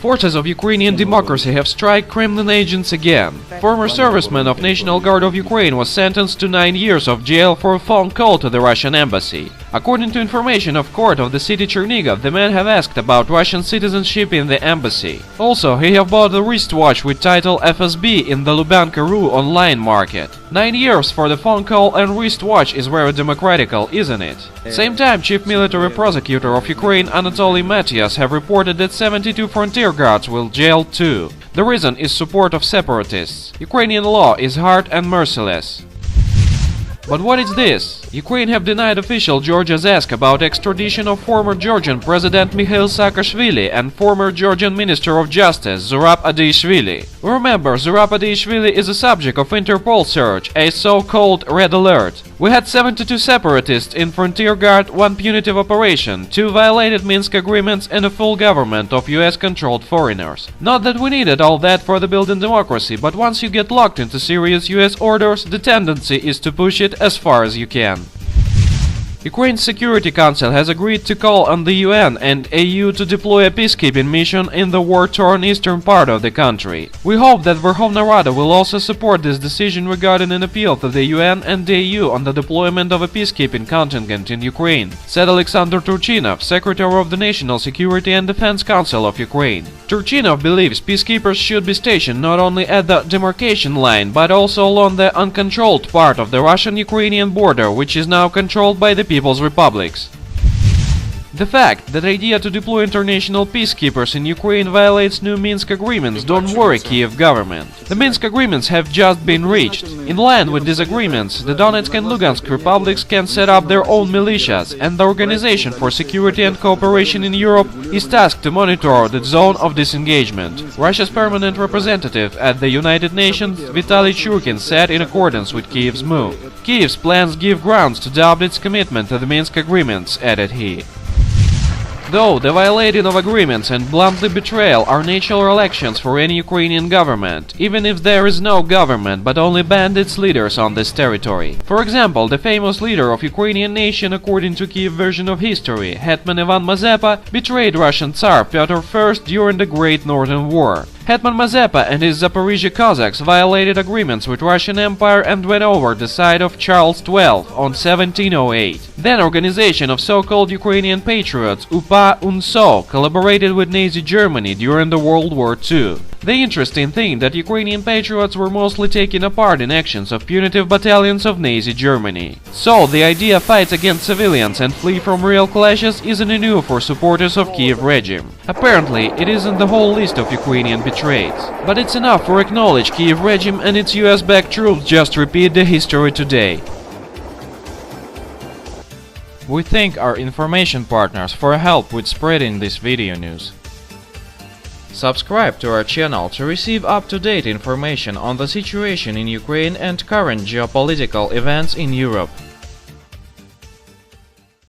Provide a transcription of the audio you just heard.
Forces of Ukrainian democracy have struck Kremlin agents again. Former serviceman of National Guard of Ukraine was sentenced to 9 years of jail for a phone call to the Russian embassy. According to information of court of the city Chernigov, the man have asked about Russian citizenship in the embassy. Also, he have bought a wristwatch with title FSB in the Lubyanka.ru online market. 9 years for the phone call and wristwatch is very democratical, isn't it? Same time, Chief Military Prosecutor of Ukraine Anatoly Matias have reported that 72 frontier guards will jail too. The reason is support of separatists. Ukrainian law is hard and merciless. But what is this? Ukraine have denied official Georgia's ask about extradition of former Georgian President Mikhail Saakashvili and former Georgian Minister of Justice Zurab Adishvili. Remember, Zurab Adishvili is a subject of Interpol search, a so-called Red Alert. We had 72 separatists in Frontier Guard, 1 punitive operation, 2 violated Minsk agreements and a full government of US-controlled foreigners. Not that we needed all that for the building democracy, but once you get locked into serious US orders, the tendency is to push it as far as you can. Ukraine's Security Council has agreed to call on the UN and EU to deploy a peacekeeping mission in the war-torn eastern part of the country. We hope that Verkhovna Rada will also support this decision regarding an appeal to the UN and the EU on the deployment of a peacekeeping contingent in Ukraine, said Alexander Turchinov, Secretary of the National Security and Defense Council of Ukraine. Turchinov believes peacekeepers should be stationed not only at the demarcation line, but also along the uncontrolled part of the Russian-Ukrainian border, which is now controlled by the People's Republics. The fact that the idea to deploy international peacekeepers in Ukraine violates new Minsk agreements don't worry Kiev government. The Minsk agreements have just been reached. In line with these agreements, the Donetsk and Lugansk republics can set up their own militias, and the Organization for Security and Cooperation in Europe is tasked to monitor the zone of disengagement. Russia's permanent representative at the United Nations, Vitaly Churkin, said in accordance with Kiev's move. Kiev's plans give grounds to doubt its commitment to the Minsk agreements, added he. Though the violating of agreements and bluntly betrayal are natural actions for any Ukrainian government, even if there is no government but only bandits leaders on this territory. For example, the famous leader of Ukrainian nation according to Kiev version of history, Hetman Ivan Mazepa, betrayed Russian Tsar Pyotr I during the Great Northern War. Hetman Mazepa and his Zaporizhia Cossacks violated agreements with Russian Empire and went over the side of Charles XII on 1708. Then organization of so-called Ukrainian patriots UPA UNSO collaborated with Nazi Germany during the World War II. The interesting thing that Ukrainian patriots were mostly taking a part in actions of punitive battalions of Nazi Germany. So the idea fights against civilians and flee from real clashes isn't new for supporters of Kiev regime. Apparently, it isn't the whole list of Ukrainian betrayeds. But it's enough for acknowledge Kiev regime and its US-backed troops just repeat the history today. We thank our information partners for help with spreading this video news. Subscribe to our channel to receive up-to-date information on the situation in Ukraine and current geopolitical events in Europe.